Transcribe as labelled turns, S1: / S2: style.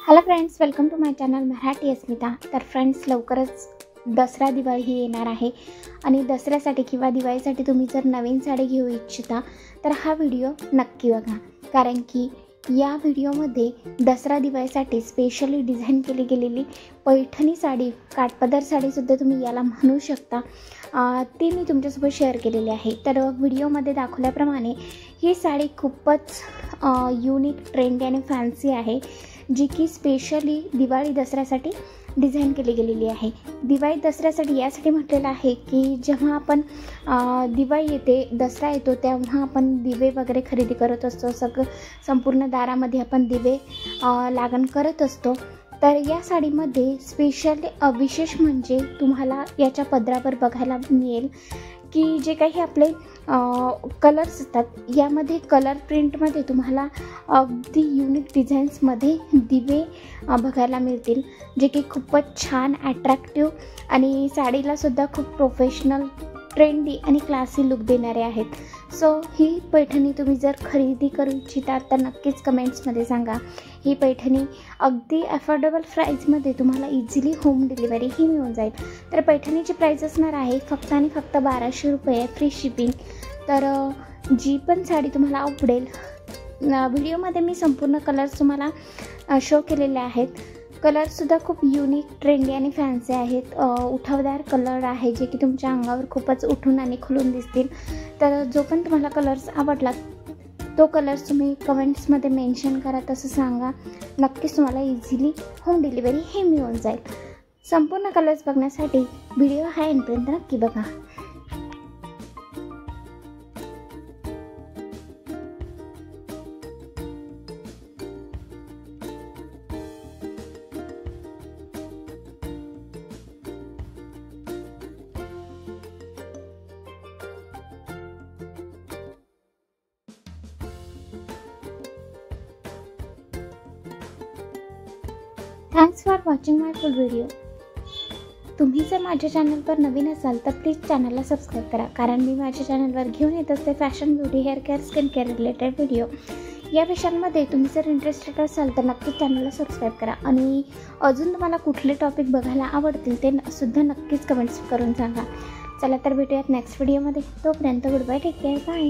S1: Hello friends, welcome to my channel Marathi Asmita. तर friends, लवकरच दसरा दिवाळी ही येणार आहे आणि दसऱ्यासाठी किंवा दिवाळीसाठी तुम्ही जर नवीन साडी घेऊ इच्छिता तर हा व्हिडिओ नक्की बघा, कारण की या व्हिडिओमध्ये दसरा दिवाळीसाठी स्पेशली डिझाईन केली गेलेली पैठणी साडी, काठपदर साडीसुद्धा तुम्ही याला म्हणू शकता, ती मी तुमच्यासोबत शेअर केलेली आहे। तर व्हिडिओमध्ये दाखवल्याप्रमाणे ही साडी खूपच युनिक, ट्रेंडी आणि फॅन्सी आहे, जी की स्पेशली दिवाळी दसऱ्यासाठी डिझाईन केली गेलेली आहे। दिवाळी दसऱ्यासाठी यासाठी म्हटलेलं आहे की जेव्हा आपण दिवाळी येते, दसरा येतो, तेव्हा आपण दिवे वगैरे खरेदी करत असतो, संपूर्ण दारामध्ये आपण दिवे लागण करत असतो। तर या साडीमध्ये स्पेशल विशेष म्हणजे तुम्हाला याच्या पदरावर बघायला मिळेल की जे काही आपले कलर्स असतात, यामध्ये कलर प्रिंटमध्ये तुम्हाला अगदी युनिक डिझाईन्समध्ये दिवे बघायला मिळतील, जे की खूपच छान, ॲट्रॅक्टिव्ह आणि साडीलासुद्धा खूप प्रोफेशनल, ट्रेंडी आणि क्लासी लुक देणारे आहेत। सो ही पैठणी तुम्ही जर खरेदी करू इच्छिता तर नक्कीच कमेंट्समध्ये सांगा। ही पैठणी अगदी अफोर्डेबल प्राईजमध्ये तुम्हाला इझिली होम डिलिव्हरी ही मिळून जाईल। तर पैठणीची प्राईज असणार आहे फक्त आणि फक्त 1200 रुपये, फ्री शिपिंग। तर जी पण साडी तुम्हाला आवडेल, व्हिडिओमध्ये मी संपूर्ण कलर्स तुम्हाला शो केलेले आहेत। कलरसुद्धा खूप युनिक, ट्रेंडी आणि फॅन्सी आहेत। उठावदार कलर आहे, जे की तुमच्या अंगावर खूपच उठून आणि खुलून दिसतील। तर जो पण तुम्हाला कलर्स आवडला तो कलर्स तुम्ही कमेंट्समध्ये मेन्शन करा, तसं सांगा, नक्कीच तुम्हाला इझिली होम डिलिव्हरी हे मिळून जाईल। संपूर्ण कलर्स बघण्यासाठी व्हिडिओ हा एंडपर्यंत नक्की बघा। Thanks for watching my full video. तुम्ही जर माझ्या चॅनलवर नवीन असाल तर प्लीज चॅनलला सबस्क्राईब करा, कारण मी माझ्या चॅनलवर घेऊन येत असते fashion, beauty, hair care, skin care related video. या विषयांमध्ये तुम्ही जर इंटरेस्टेड असाल तर नक्कीच चॅनलला सबस्क्राईब करा आणि अजून तुम्हाला कुठले टॉपिक बघायला आवडतील ते सुद्धा नक्कीच कमेंट्स करून सांगा। चला तर भेटूयात नेक्स्ट व्हिडिओमध्ये। तोपर्यंत goodbye, take care, bye.